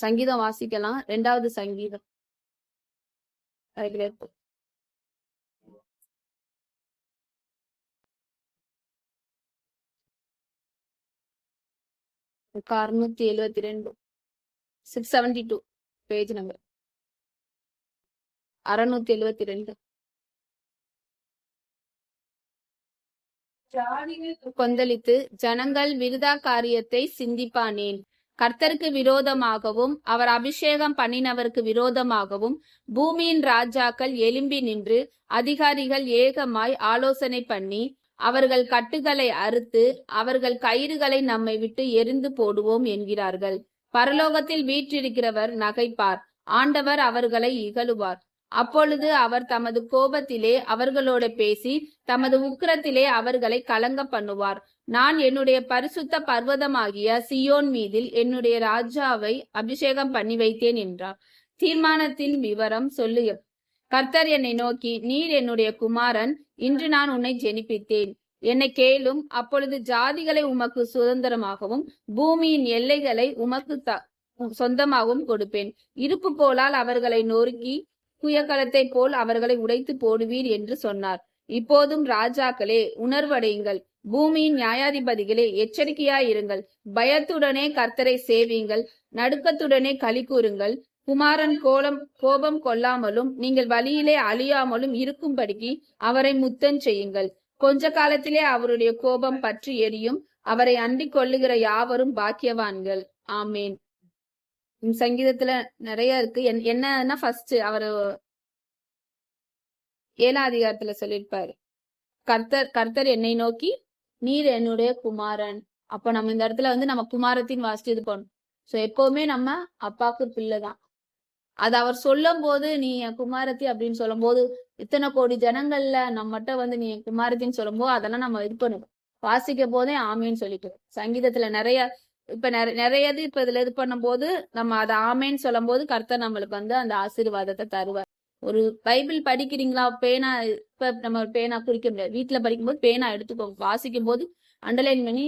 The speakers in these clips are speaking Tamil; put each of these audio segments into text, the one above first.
சங்கீதம் வாசிக்கலாம். 2வது சங்கீதம். அதுல 672 672 பேஜ் நம்பர் 672. கொந்தளித்து ஜனங்கள் விருதா காரியத்தை சிந்திப்பானேன். கர்த்தருக்கு விரோதமாகவும் அவர் அபிஷேகம் பண்ணினவருக்கு விரோதமாகவும் பூமியின் ராஜாக்கள் எழும்பி நின்று அதிகாரிகள் ஏகமாய் ஆலோசனை பண்ணி அவர்கள் கட்டுகளை அறுத்து அவர்கள் கயிறுகளை நம்மை விட்டு எரிந்து போடுவோம் என்கிறார்கள். பரலோகத்தில் வீற்றிருக்கிறவர் நகைப்பார், ஆண்டவர் அவர்களை இகழுவார். அப்பொழுது அவர் தமது கோபத்திலே அவர்களோட பேசி தமது உக்கிரத்திலே அவர்களை கலங்க பண்ணுவார். நான் என்னுடைய பரிசுத்த பர்வதமாகிய சியோன் மீதில் என்னுடைய ராஜாவை அபிஷேகம் பண்ணி வைத்தேன் என்றார். தீர்மானத்தின் விவரம் சொல்லு. கர்த்தர் என்னை நோக்கி, நீர் என்னுடைய குமாரன், இன்று நான் உன்னை ஜெனிப்பித்தேன், என்னை கேளும். அப்பொழுது ஜாதிகளை உமக்கு சுதந்திரமாகவும் பூமியின் எல்லைகளை உமக்கு சொந்தமாகவும் கொடுப்பேன். இருப்பு கோலால் அவர்களை நொறுக்கி குயக்கலத்தை போல் அவர்களை உடைத்து போடுவீர் என்று சொன்னார். இப்போதும் ராஜாக்களே உணர்வடையுங்கள், பூமியின் நியாயாதிபதிகளே எச்சரிக்கையாயிருங்கள். பயத்துடனே கர்த்தரை சேவியுங்கள், நடுக்கத்துடனே களி கூறுங்கள். குமாரன் கோபம் கொள்ளாமலும் நீங்கள் வழியிலே அழியாமலும் இருக்கும்படிக்கு அவரை முத்தம் செய்யுங்கள். கொஞ்ச காலத்திலே அவருடைய கோபம் பற்றி எரியும். அவரை அண்டிக் கொள்ளுகிற யாவரும் பாக்கியவான்கள். ஆமேன். சங்கீதத்துல நிறைய இருக்கு. என்னன்னா ஃபர்ஸ்ட் அவரு 7ஆம் அதிகாரத்துல சொல்லியிருப்பாரு, கர்த்தர் என்னை நோக்கி, நீர் என்னுடைய குமாரன். அப்ப நம்ம இந்த இடத்துல வந்து நம்ம குமாரத்தின் வாசிட்டு இது பண்ணணும். சோ எப்பவுமே நம்ம அப்பாவுக்கு பிள்ளைதான். அது அவர் சொல்லும் போது நீ என் குமாரத்தி அப்படின்னு சொல்லும் போது இத்தனை கோடி ஜனங்கள்ல நம்மகிட்ட வந்து நீ என் குமாரத்தின்னு சொல்லும் போது அதெல்லாம் நம்ம இது பண்ணணும். வாசிக்க போதே ஆமேன்னு சொல்லிட்டு சங்கீதத்துல நிறைய இப்ப நிறையது இப்ப இதுல இது பண்ணும் போது நம்ம அதை ஆமேன்னு சொல்லும் போது கர்த்தர் நம்மளுக்கு வந்து அந்த ஆசீர்வாதத்தை தருவார். ஒரு பைபிள் படிக்கிறீங்களா, பேனா இப்ப நம்ம பேனா குறிக்க முடியாது. வீட்டுல படிக்கும்போது பேனா எடுத்துக்கோங்க. வாசிக்கும் போது அண்டர்லைன் பண்ணி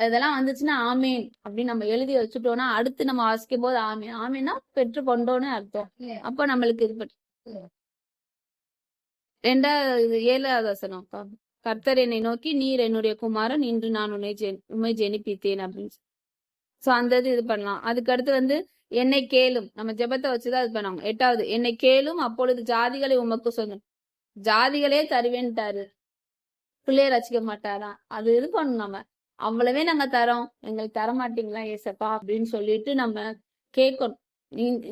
இதெல்லாம் வந்துச்சுன்னா ஆமேன் அப்படின்னு நம்ம எழுதி வச்சுட்டோம்னா அடுத்து நம்ம வாசிக்கும் போது ஆமேன்னா பெற்று கொண்டோன்னு அர்த்தம். அப்ப நம்மளுக்கு இது பண்ணி 7வது வசனம், கர்த்தர் என்னை நோக்கி, நீர் என்னுடைய குமாரன், இன்று நான் உண்மை ஜெனிப்பித்தேன் அப்படின்னு. சோ அந்த இது பண்ணலாம். அதுக்கு அடுத்து வந்து என்னை கேளும், நம்ம ஜெபத்தை வச்சுதான் இது பண்ணாங்க. 8வது, என்னை கேளும், அப்பொழுது ஜாதிகளை உமக்கு சொன்னோம். ஜாதிகளே தருவேன்ட்டாரு, பிள்ளைய ரசிக்க மாட்டாராம். அது இது பண்ணணும். நம்ம அவ்வளவே நாங்க தரோம், எங்களுக்கு தர மாட்டீங்களா ஏசப்பா அப்படின்னு சொல்லிட்டு நம்ம கேட்கணும்.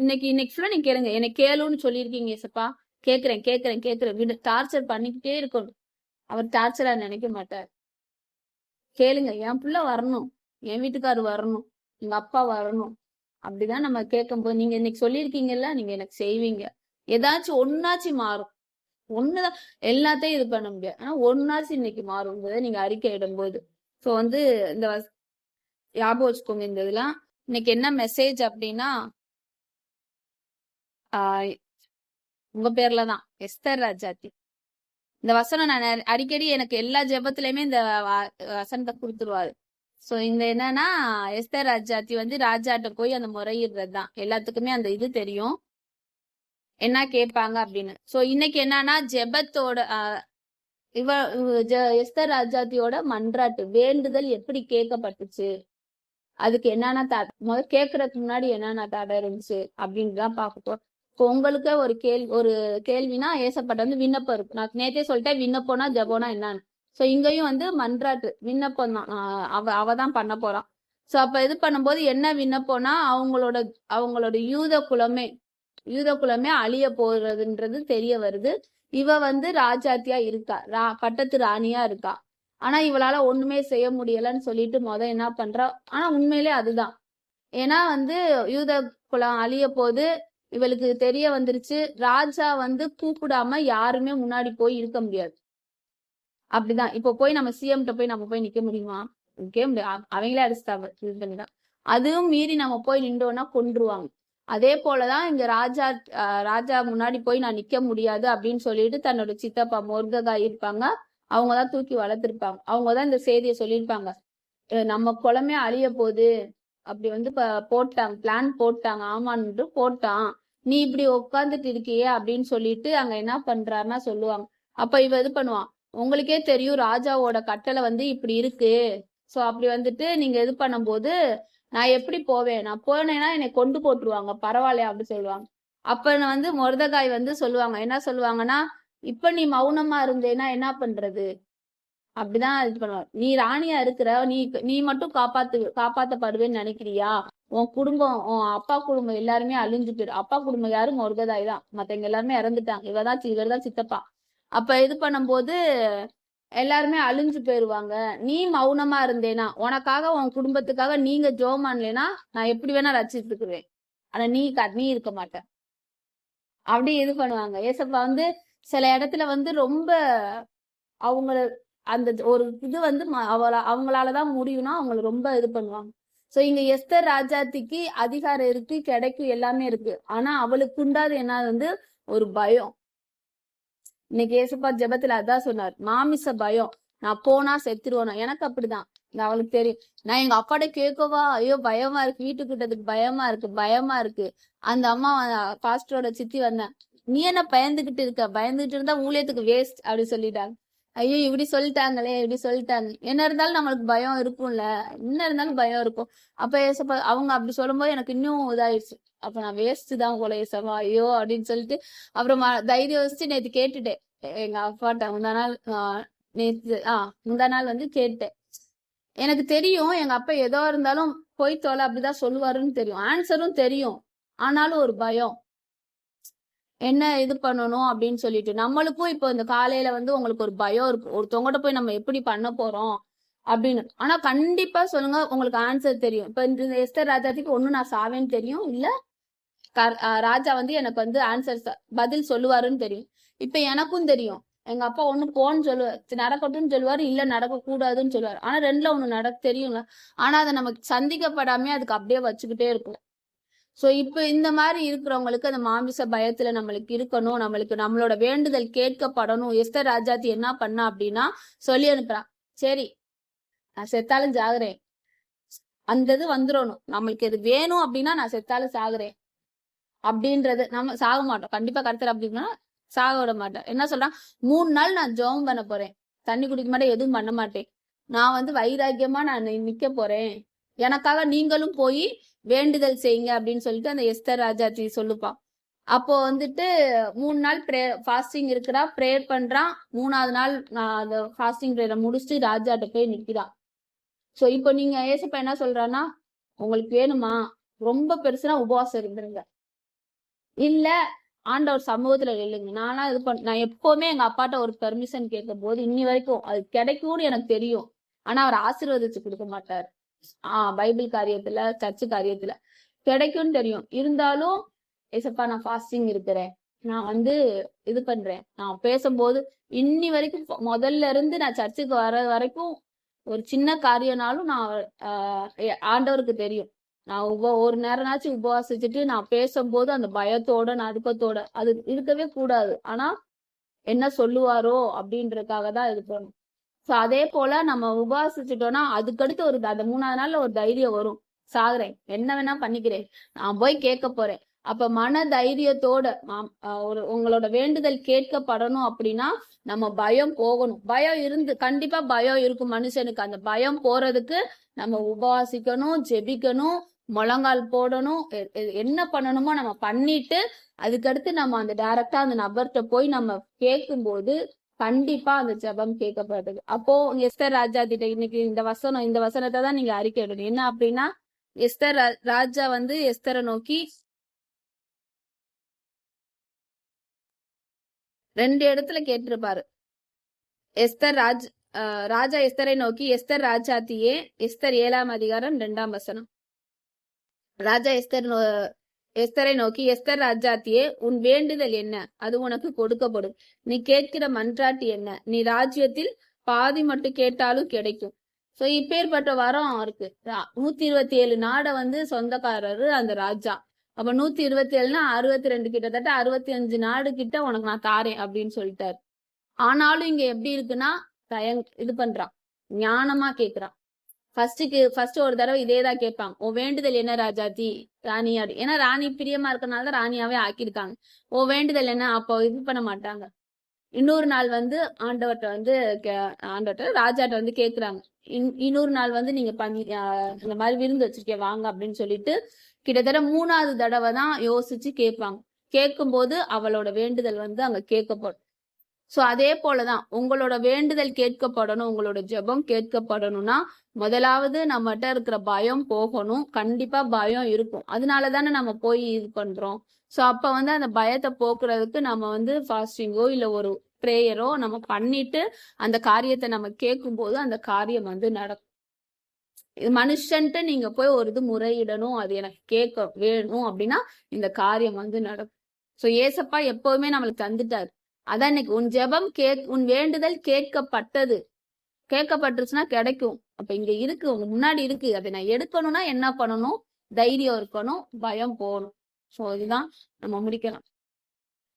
இன்னைக்கு ஃபுல்லா நீங்க கேளுங்க, என்னை கேளுன்னு சொல்லியிருக்கீங்க ஏசப்பா, கேக்குறேன் விடு. டார்ச்சர் பண்ணிக்கிட்டே இருக்கணும். அவர் டார்ச்சரா நினைக்க மாட்டார். கேளுங்க, என் பிள்ளை வரணும், என் வீட்டுக்காரு வரணும், எங்க அப்பா வரணும். அப்படிதான் நம்ம கேட்கும் போது நீங்க இன்னைக்கு சொல்லியிருக்கீங்கல்ல, நீங்க எனக்கு செய்வீங்க. ஏதாச்சும் ஒன்னாச்சு மாறும். ஒண்ணுதான் எல்லாத்தையும் இது பண்ண முடியாது, ஆனா ஒன்னாச்சு இன்னைக்கு மாறும் நீங்க அறிக்கை இடும் போது. சோ வந்து இந்த ஞாபகம் வச்சுக்கோங்க. இந்த இதெல்லாம் இன்னைக்கு என்ன மெசேஜ் அப்படின்னா, உங்க பேர்லதான் எஸ்தர் ராஜாத்தி. இந்த வசனம் நான் அடிக்கடி எனக்கு எல்லா ஜெபத்திலயுமே இந்த வசனத்தை கொடுத்துருவாரு. சோ இந்த என்னன்னா, எஸ்தர் ராஜாத்தி வந்து ராஜாட்ட போய் அந்த முறையிடுறது தான். எல்லாத்துக்குமே அந்த இது தெரியும், என்ன கேட்பாங்க அப்படின்னு. சோ இன்னைக்கு என்னன்னா, ஜெபத்தோட எஸ்தர் ராஜாத்தியோட மன்றாட்டு வேண்டுதல் எப்படி கேட்கப்பட்டுச்சு, அதுக்கு என்னன்னா முதல்ல கேட்கறதுக்கு முன்னாடி என்னென்ன தடை இருந்துச்சு அப்படின்னுதான் பார்க்கணும். உங்களுக்கு ஒரு கேள்வினா ஏசப்பட்ட வந்து விண்ணப்பம் இருக்கு. நான் நேற்றே சொல்லிட்டேன், விண்ணப்பம்னா ஜெபம்னா என்னன்னு. சோ இங்கேயும் வந்து மன்றாட்டு விண்ணப்பம் தான் அவதான் பண்ண போறான். சோ அப்ப இது பண்ணும்போது என்ன விண்ணப்பம்னா, அவங்களோட யூத குலமே அழிய போறதுன்றது தெரிய வருது. இவ வந்து ராஜாத்தியா இருக்கா, பட்டத்து ராணியா இருக்கா. ஆனா இவளால ஒண்ணுமே செய்ய முடியலன்னு சொல்லிட்டு என்ன பண்றா, ஆனா உண்மையிலே அதுதான். ஏன்னா வந்து யூத குலம் அழிய போது இவளுக்கு தெரிய வந்துருச்சு. ராஜா வந்து கூப்பிடாம யாருமே முன்னாடி போய் இருக்க முடியாது. அப்படிதான் இப்ப போய் நம்ம சிஎம்கிட்ட போய் நம்ம போய் நிக்க முடியுமா? நிக்க முடியாது, அவங்களே அடிச்சுட்டாங்க. அதுவும் மீறி நம்ம போய் நின்றோம்னா கொன்றுவாங்க. அதே போலதான் இங்க ராஜா முன்னாடி போய் நான் நிக்க முடியாது அப்படின்னு சொல்லிட்டு தன்னோட சித்தப்பா மொர்தகாய் இருப்பாங்க, அவங்கதான் தூக்கி வளர்த்திருப்பாங்க. அவங்கதான் இந்த செய்தியை சொல்லியிருப்பாங்க, நம்ம குலமே அழிய போகுது, அப்படி வந்து போட்டாங்க, பிளான் போட்டாங்க, ஆமான்னு போட்டான். நீ இப்படி உட்காந்துட்டு இருக்கியே அப்படின்னு சொல்லிட்டு அங்க என்ன பண்றாருன்னா சொல்லுவாங்க. அப்ப இவ இது பண்ணுவான், உங்களுக்கே தெரியும் ராஜாவோட கட்டளை வந்து இப்படி இருக்கு. சோ அப்படி வந்துட்டு நீங்க இது பண்ணும்போது நான் எப்படி போவேன், நான் போனேன்னா என்னை கொண்டு போட்டுருவாங்க, பரவாயில்லையா அப்படி சொல்லுவாங்க. அப்ப வந்து மொர்தகாய் வந்து சொல்லுவாங்க, என்ன சொல்லுவாங்கன்னா, இப்ப நீ மௌனமா இருந்தேன்னா என்ன பண்றது அப்படிதான் இது பண்ணுவார். நீ ராணியா இருக்கிற, நீ மட்டும் காப்பாத்தப்படுவேன்னு நினைக்கிறியா? உன் குடும்பம், உன் அப்பா குடும்பம் எல்லாருமே அழிஞ்சு போயிடும். அப்பா குடும்பம் யாரும் மொர்தகாய் தான், மத்தவங்க எல்லாருமே இறந்துட்டாங்க, இவர்தான் சித்தப்பா. அப்ப இது பண்ணும்போது எல்லாருமே அழிஞ்சு போயிருவாங்க. நீ மௌனமா இருந்தேனா, உனக்காக உன் குடும்பத்துக்காக நீங்க ஜோம் பண்ணலைன்னா நான் எப்படி வேணா ரசிச்சுக்குவேன், ஆனா நீ இருக்க மாட்ட அப்படி இது பண்ணுவாங்க. ஏசப்பா வந்து சில இடத்துல வந்து ரொம்ப அவங்கள அந்த ஒரு இது வந்து அவங்களாலதான் முடியும்னா அவங்களை ரொம்ப இது பண்ணுவாங்க. சோ இங்க எஸ்தர் ராஜாத்திக்கு அதிகாரம் இருக்கு, கிடைக்கும், எல்லாமே இருக்கு. ஆனா அவளுக்கு உண்டாது என்ன வந்து ஒரு பயம். இன்னைக்கு ஏசப்பா ஜெபத்துல அதான் சொன்னார், மாமிச பயம். நான் போனா செத்துருவேனா, எனக்கு அப்படிதான். அவளுக்கு தெரியும், நான் எங்க அப்பாட்ட கேட்கவா, ஐயோ பயமா இருக்கு, வீட்டுக்கு விட்டதுக்கு பயமா இருக்கு. அந்த அம்மா பாஸ்டரோட சித்தி வந்தேன், நீ என்ன பயந்துகிட்டு இருந்தா ஊழியத்துக்கு வேஸ்ட் அப்படி சொல்லிட்டாங்க. ஐயோ இப்படி சொல்லிட்டாங்களே, என்ன இருந்தாலும் நம்மளுக்கு பயம் இருக்கும்ல, என்ன இருந்தாலும் பயம் இருக்கும். அப்ப ஏசப்பா அவங்க அப்படி சொல்லும்போது எனக்கு இன்னும் இதாயிடுச்சு, அப்ப நான் வேஸ்ட் தான் போல ஏசப்பா, ஐயோ அப்படின்னு சொல்லிட்டு அப்புறம் தைரியம் வச்சு நேத்து கேட்டுட்டேன் எங்க அப்பாட்ட. முந்தா நாள் வந்து கேட்டேன். எனக்கு தெரியும் எங்க அப்பா ஏதோ இருந்தாலும் போய் தோலை அப்படிதான் சொல்லுவாருன்னு தெரியும், ஆன்சரும் தெரியும். ஆனாலும் ஒரு பயம், என்ன இது பண்ணணும் அப்படின்னு சொல்லிட்டு. நம்மளுக்கும் இப்போ இந்த காலையில வந்து உங்களுக்கு ஒரு பயம் இருக்கும், ஒருத்தவங்ககிட்ட போய் நம்ம எப்படி பண்ண போறோம் அப்படின்னு. ஆனா கண்டிப்பா சொல்லுங்க, உங்களுக்கு ஆன்சர் தெரியும். இப்ப இந்த எஸ்தர் ராஜாத்திக்கு ஒண்ணு நான் சாவேன்னு தெரியும், இல்ல ராஜா வந்து எனக்கு வந்து ஆன்சர் பதில் சொல்லுவாருன்னு தெரியும். இப்ப எனக்கும் தெரியும், எங்க அப்பா ஒண்ணு போன்னு சொல்லுவார், நடக்கட்டும்னு சொல்லுவாரு, இல்ல நடக்க கூடாதுன்னு சொல்லுவாரு. ஆனா ரெண்டுல ஒண்ணு நடக்க தெரியுங்க. ஆனா அதை நமக்கு சந்திக்கப்படாமே அதுக்கு அப்படியே வச்சுக்கிட்டே இருக்கும். சோ இப்ப இந்த மாதிரி இருக்கிறவங்களுக்கு அந்த மாமிச பயத்துல நம்மளுக்கு இருக்கணும், நம்மளோட வேண்டுதல் கேட்கப்படணும். எஸ்தர் ராஜாத்தி என்ன பண்ணா அப்படின்னா சொல்லி அனுப்புறான், சரி நான் செத்தாலும் சாகுறேன், அந்த இது வந்துடணும், நம்மளுக்கு எது வேணும் அப்படின்னா நான் செத்தாலும் சாகுறேன் அப்படின்றது. நம்ம சாக மாட்டோம் கண்டிப்பா, கருத்தர் அப்படின்னா சாக விட மாட்டேன். என்ன சொல்றான், 3 நாள் நான் ஜெபம் பண்ண போறேன், தண்ணி குடிக்க மாட்டேன், எதுவும் பண்ண மாட்டேன், நான் வந்து வைராக்கியமா நான் நிக்க போறேன், எனக்காக நீங்களும் போய் வேண்டுதல் செய்யுங்க அப்படின்னு சொல்லிட்டு அந்த எஸ்தர் ராஜாத்தி சொல்லுப்பான். அப்போ வந்துட்டு 3 நாள் ஃபாஸ்டிங் இருக்கிறா, ப்ரேயர் பண்றான். 3ஆவது நாள் அந்த ஃபாஸ்டிங் ப்ரேயரை முடிச்சுட்டு ராஜாட்ட போய் நிக்கிறான். சோ இப்போ நீங்க ஏசப்பா என்ன சொல்றான்னா, உங்களுக்கு வேணுமா ரொம்ப பெருசுனா உபவாசம் இருந்துருங்க, இல்ல ஆண்டவர் சமூகத்துல இல்லைங்க. நான் எப்பவுமே எங்க அப்பாட்ட ஒரு பெர்மிஷன் கேட்கும் போது இன்னி வரைக்கும் அது கிடைக்கும்னு எனக்கு தெரியும், ஆனா அவர் ஆசீர்வதிச்சு கொடுக்க மாட்டார். பைபிள் காரியத்துல, சர்ச்சு காரியத்துல கிடைக்கும்னு தெரியும், இருந்தாலும் ஏசப்பா நான் ஃபாஸ்டிங் இருக்கிறேன், நான் வந்து இது பண்றேன். நான் பேசும்போது இன்னி வரைக்கும் முதல்ல இருந்து நான் சர்ச்சுக்கு வர வரைக்கும் ஒரு சின்ன காரியம்னாலும் நான் ஆண்டவருக்கு தெரியும், நான் ஒரு நேரம்னாச்சும் உபவாசிச்சுட்டு நான் பேசும்போது அந்த பயத்தோட நடுக்கத்தோட அது இருக்கவே கூடாது. ஆனா என்ன சொல்லுவாரோ அப்படின்றதுக்காக தான் இது பண்ணும். சோ அதே போல நம்ம உபவாசிச்சுட்டோம்னா அதுக்கடுத்து அந்த 3ஆவது நாள்ல ஒரு தைரியம் வரும், சாகுறேன் என்ன வேணா பண்ணிக்கிறேன், நான் போய் கேட்க போறேன். அப்ப மன தைரியத்தோட உங்களோட வேண்டுதல் கேட்கப்படணும் அப்படின்னா நம்ம பயம் போகணும். கண்டிப்பா பயம் இருக்கும் மனுஷனுக்கு, அந்த பயம் போறதுக்கு நம்ம உபவாசிக்கணும், ஜெபிக்கணும், முழங்கால் போடணும், என்ன பண்ணணுமோ நம்ம பண்ணிட்டு அதுக்கடுத்து நம்ம அந்த டைரக்டா அந்த நபர்கிட்ட போய் நம்ம கேட்கும்போது கண்டிப்பா அந்த ஜெபம் கேட்கப்படுது. அப்போ எஸ்தர் ராஜா கிட்ட இன்னைக்கு இந்த வசனத்தை தான் நீங்க அறிக்கை இடணும். என்ன அப்படின்னா, எஸ்தர் ராஜா வந்து எஸ்தரை நோக்கி 2 இடத்துல கேட்டிருப்பாரு. ராஜா எஸ்தரை நோக்கி, எஸ்தர் ராஜாத்தியே, எஸ்தர் 7ஆம் அதிகாரம் 2ஆம் வசனம். ராஜா எஸ்தரை நோக்கி, எஸ்தர் ராஜாத்தியே, உன் வேண்டுதல் என்ன, அது உனக்கு கொடுக்கப்படும், நீ கேட்கிற மன்றாட்டு என்ன, நீ ராஜ்யத்தில் பாதி மட்டும் கேட்டாலும் கிடைக்கும். சோ இப்பேற்பட்ட வரம் இருக்கு. 127 நாடை வந்து சொந்தக்காரரு அந்த ராஜா. அப்ப 127னா 62, கிட்டத்தட்ட 65 நாடு கிட்ட உனக்கு நான் தாரேன் அப்படின்னு சொல்லிட்டாரு. ஆனாலும் இங்க எப்படி இருக்குன்னா இது பண்றான், ஞானமா கேக்குறான், ஃபர்ஸ்ட் ஒரு தடவை இதேதான் கேட்பாங்க. உன் வேண்டுதல் என்ன ராஜாத்தி ராணி அப்படி, ஏன்னா ராணி பிரியமா இருக்கனால தான் ராணியாவே ஆக்கியிருக்காங்க. உன் வேண்டுதல் என்ன, அப்போ இது பண்ண மாட்டாங்க. இன்னொரு நாள் வந்து ஆண்டவர்கிட்ட வந்து ஆண்டவர்கிட்ட ராஜாட்ட வந்து கேக்குறாங்க. இன்னொரு நாள் வந்து நீங்க இந்த மாதிரி விருந்து வச்சிருக்கேன் வாங்க அப்படின்னு சொல்லிட்டு கிட்டத்தட்ட 3வது தடவை தான் யோசிச்சு கேட்பாங்க. கேட்கும்போது அவளோட வேண்டுதல் வந்து அங்க கேட்கப்படும். சோ அதே போலதான் உங்களோட வேண்டுதல் கேட்கப்படணும், உங்களோட ஜெபம் கேட்கப்படணும்னா முதலாவது நம்மகிட்ட இருக்கிற பயம் போகணும். கண்டிப்பா பயம் இருக்கும், அதனாலதானே நம்ம போய் இது பண்றோம். சோ அப்ப வந்து அந்த பயத்தை போக்குறதுக்கு நம்ம வந்து ஃபாஸ்டிங்கோ இல்ல ஒரு பிரேயரோ நம்ம பண்ணிட்டு அந்த காரியத்தை நம்ம கேட்கும் போது அந்த காரியம் வந்து நடக்கும். மனுஷன்ட்டு நீங்க போய் ஒரு இது முறையிடணும், அது எனக்கு கேட்க வேணும் அப்படின்னா இந்த காரியம் வந்து நடக்கும். சோ ஏசப்பா எப்பவுமே நம்மளுக்கு தந்துட்டாரு. அதான் இன்னைக்கு உன் ஜெபம் உன் வேண்டுதல் கேட்கப்பட்டுருச்சுன்னா கிடைக்கும். அப்ப இங்க இருக்கு, உங்க முன்னாடி இருக்கு. அதை நான் எடுக்கணும்னா என்ன பண்ணணும்? தைரியம் இருக்கணும், பயம் போகணும். சோ இதுதான் நம்ம முடிக்கலாம்.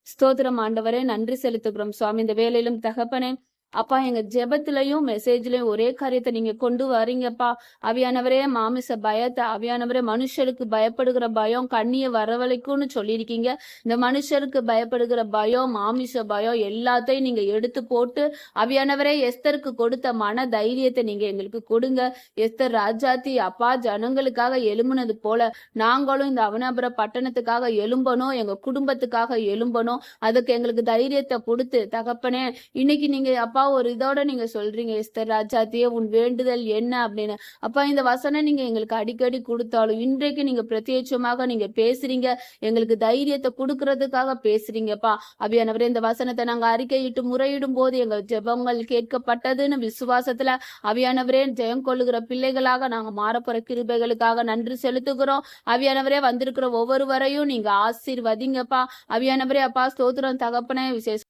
ஸ்தோத்திரம் ஆண்டவரே, நன்றி செலுத்துகிறோம் சுவாமி. இந்த வேலையிலும் தகப்பனே அப்பா, எங்க ஜெபத்திலையும் மெசேஜ்லயும் ஒரே காரியத்தை நீங்க கொண்டு வரீங்கப்பா. அவியானவரே, மாமிச பயத்தை அவியானவரே, மனுஷருக்கு பயப்படுகிற பயம் கண்ணிய வரவழைக்கும்னு சொல்லியிருக்கீங்க. இந்த மனுஷருக்கு பயப்படுகிற பயம், மாமிச பயம் எல்லாத்தையும் நீங்க எடுத்து போட்டு அவியானவரே எஸ்தருக்கு கொடுத்த மன தைரியத்தை நீங்க எங்களுக்கு கொடுங்க. எஸ்தர் ராஜாத்தி அப்பா ஜனங்களுக்காக எழும்புனது போல நாங்களும் இந்த அவனாபுர பட்டணத்துக்காக எழும்பணும், எங்க குடும்பத்துக்காக எழும்பணும். அதுக்கு எங்களுக்கு தைரியத்தை கொடுத்து தகப்பனே, இன்னைக்கு நீங்க அப்பா ஒரு இதோட நீங்க சொல்றீங்க, எஸ்தர் ராஜாத்தியே உன் வேண்டுதல் என்ன அப்படின்னு. அப்பா இந்த வசனம் நீங்க எங்களுக்கு அடிக்கடி கொடுத்தாலும் இன்றைக்கு நீங்க பிரத்யேட்சமாக நீங்க பேசுறீங்க, எங்களுக்கு தைரியத்தை கொடுக்கறதுக்காக பேசுறீங்கப்பா. அவியானவரே, இந்த வசனத்தை நாங்க அறிக்கையிட்டு முறையிடும் போது எங்கள் ஜெபங்கள் கேட்கப்பட்டதுன்னு விசுவாசத்துல அவியானவரே ஜெயம் கொள்ளுகிற பிள்ளைகளாக நாங்க மாறப்போற கிருபைகளுக்காக நன்றி செலுத்துகிறோம். அவியானவரே, வந்திருக்கிற ஒவ்வொருவரையும் நீங்க ஆசீர்வதிங்கப்பா. அவியானவரே அப்பா ஸ்தோத்திரம் தகப்பனே, விசேஷ